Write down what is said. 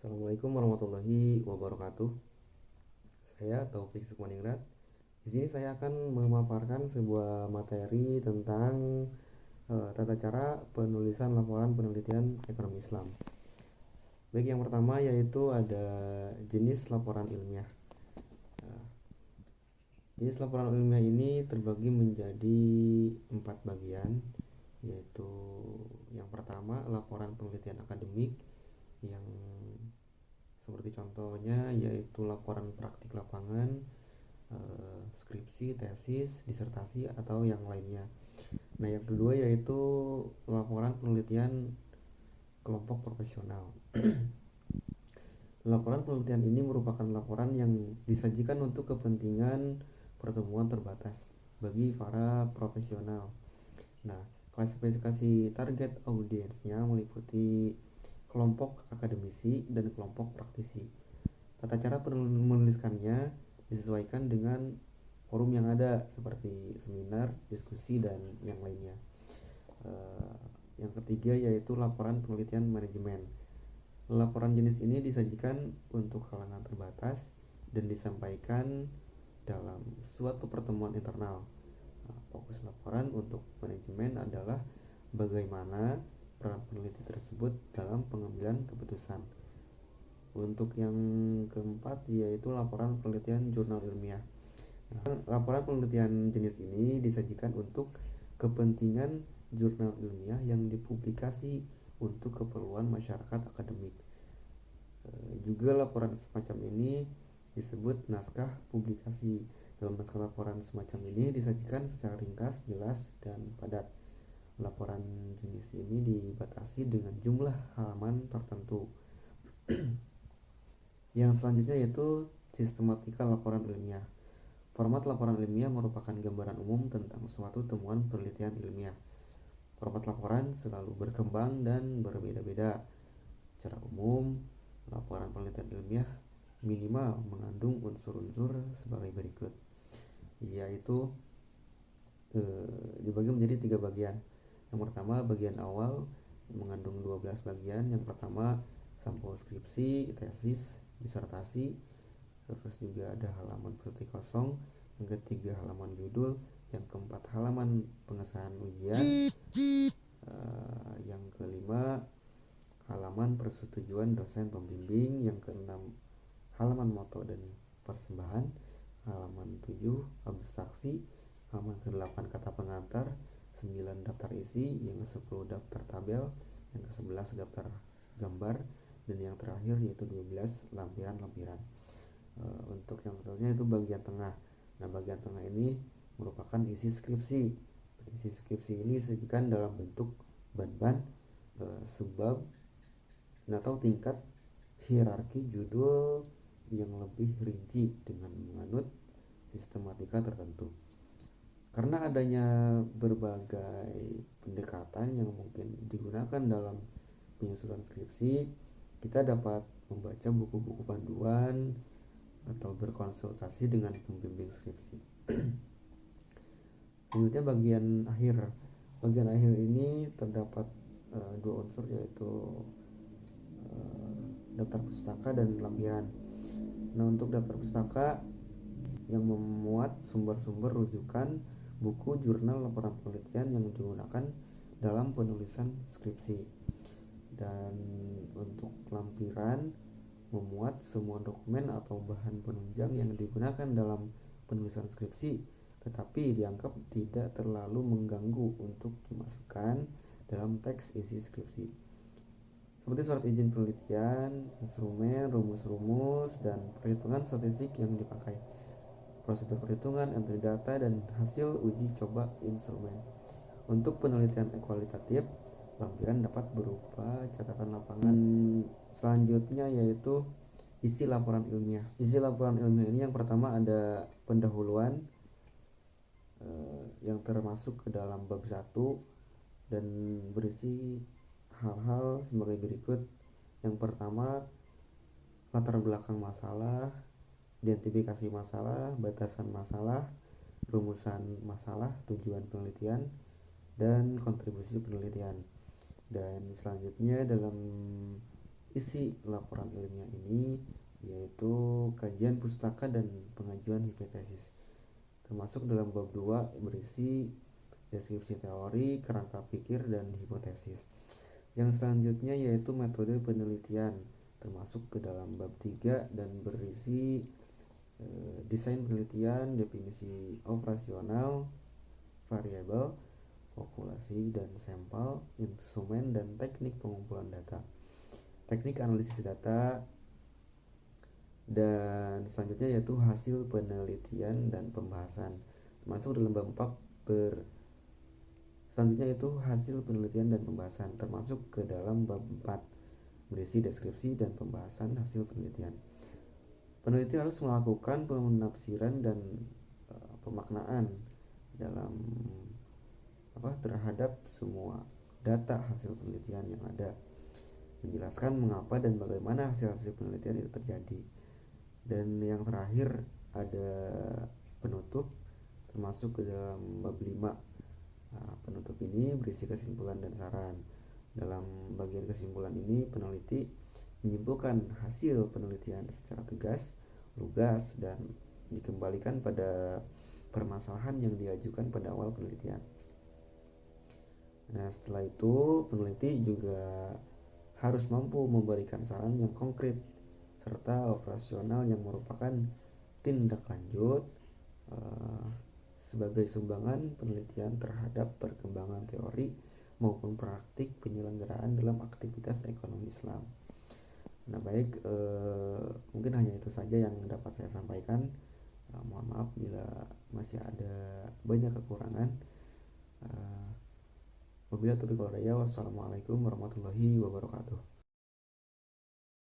Assalamualaikum warahmatullahi wabarakatuh. Saya Taufik Sukmaningrat. Di sini saya akan memaparkan sebuah materi tentang tata cara penulisan laporan penelitian ekonomi Islam. Baik, yang pertama yaitu ada jenis laporan ilmiah. Jenis laporan ilmiah ini terbagi menjadi 4 bagian, yaitu yang pertama laporan penelitian akademik, yang seperti contohnya yaitu laporan praktik lapangan, skripsi, tesis, disertasi, atau yang lainnya. Nah, yang kedua yaitu laporan penelitian kelompok profesional. Laporan penelitian ini merupakan laporan yang disajikan untuk kepentingan pertemuan terbatas bagi para profesional. Nah, klasifikasi target audiensnya meliputi kelompok akademisi dan kelompok praktisi. Tata cara menuliskannya disesuaikan dengan forum yang ada seperti seminar, diskusi, dan yang lainnya. Yang ketiga yaitu laporan penelitian manajemen. Laporan jenis ini disajikan untuk kalangan terbatas dan disampaikan dalam suatu pertemuan internal. Fokus laporan untuk manajemen adalah bagaimana peran peneliti tersebut dalam pengambilan keputusan. Untuk yang keempat yaitu laporan penelitian jurnal ilmiah. Nah, laporan penelitian jenis ini disajikan untuk kepentingan jurnal ilmiah yang dipublikasi untuk keperluan masyarakat akademik. Juga laporan semacam ini disebut naskah publikasi. Dalam naskah laporan semacam ini disajikan secara ringkas, jelas, dan padat. Laporan jenis ini dibatasi dengan jumlah halaman tertentu. Yang selanjutnya yaitu sistematika laporan ilmiah. Format laporan ilmiah merupakan gambaran umum tentang suatu temuan penelitian ilmiah. Format laporan selalu berkembang dan berbeda-beda. Secara umum, laporan penelitian ilmiah minimal mengandung unsur-unsur sebagai berikut, yaitu dibagi menjadi 3 bagian. Yang pertama, bagian awal mengandung 12 bagian. Yang pertama, sampul skripsi, tesis, disertasi, terus juga ada halaman seperti kosong. Yang ketiga, halaman judul. Yang keempat, halaman pengesahan ujian. Yang kelima, halaman persetujuan dosen pembimbing. Yang keenam, halaman moto dan persembahan. Halaman 7, abstraksi. Halaman ke-8, kata pengantar. 9, daftar isi. Yang ke-10, daftar tabel. Yang ke-11, daftar gambar. Dan yang terakhir yaitu 12, lampiran-lampiran. Untuk yang seterusnya itu bagian tengah. Nah, bagian tengah ini merupakan isi skripsi. Isi skripsi ini disajikan dalam bentuk ban-ban, subbab, atau tingkat hierarki judul yang lebih rinci dengan menganut sistematika tertentu. Karena adanya berbagai pendekatan yang mungkin digunakan dalam penyusunan skripsi, kita dapat membaca buku-buku panduan atau berkonsultasi dengan pembimbing skripsi. Selanjutnya bagian akhir. Bagian akhir ini terdapat 2 unsur, yaitu daftar pustaka dan lampiran. Nah, untuk daftar pustaka yang memuat sumber-sumber rujukan buku, jurnal, laporan penelitian yang digunakan dalam penulisan skripsi. Dan untuk lampiran memuat semua dokumen atau bahan penunjang yang digunakan dalam penulisan skripsi, tetapi dianggap tidak terlalu mengganggu untuk dimasukkan dalam teks isi skripsi, seperti surat izin penelitian, instrumen, rumus-rumus, dan perhitungan statistik yang dipakai, prosedur perhitungan, entry data, dan hasil uji coba instrumen. Untuk penelitian kualitatif, lampiran dapat berupa catatan lapangan. Selanjutnya yaitu isi laporan ilmiah. Isi laporan ilmiah ini yang pertama ada pendahuluan yang termasuk ke dalam bab 1 dan berisi hal-hal sebagai berikut. Yang pertama, latar belakang masalah, identifikasi masalah, batasan masalah, rumusan masalah, tujuan penelitian, dan kontribusi penelitian. Dan selanjutnya dalam isi laporan ilmiah ini yaitu kajian pustaka dan pengajuan hipotesis. Termasuk dalam bab 2 berisi deskripsi teori, kerangka pikir, dan hipotesis. Yang selanjutnya yaitu metode penelitian, termasuk ke dalam bab 3 dan berisi desain penelitian, definisi operasional, variabel, populasi dan sampel, instrumen, dan teknik pengumpulan data, teknik analisis data, dan selanjutnya yaitu hasil penelitian dan pembahasan, termasuk dalam bab 4 selanjutnya itu hasil penelitian dan pembahasan, termasuk ke dalam bab 4 berisi deskripsi dan pembahasan hasil penelitian. Peneliti harus melakukan penafsiran dan pemaknaan dalam terhadap semua data hasil penelitian yang ada, menjelaskan mengapa dan bagaimana hasil-hasil penelitian itu terjadi. Dan yang terakhir ada penutup, termasuk ke dalam bab 5. Penutup ini berisi kesimpulan dan saran. Dalam bagian kesimpulan ini, peneliti menyimpulkan hasil penelitian secara tegas, lugas, dan dikembalikan pada permasalahan yang diajukan pada awal penelitian. Nah, setelah itu peneliti juga harus mampu memberikan saran yang konkret serta operasional yang merupakan tindak lanjut sebagai sumbangan penelitian terhadap perkembangan teori maupun praktik penyelenggaraan dalam aktivitas ekonomi Islam. Nah, baik, mungkin hanya itu saja yang dapat saya sampaikan. Mohon maaf bila masih ada banyak kekurangan. Wabillahi taufiq wal hidayah. Wassalamualaikum warahmatullahi wabarakatuh.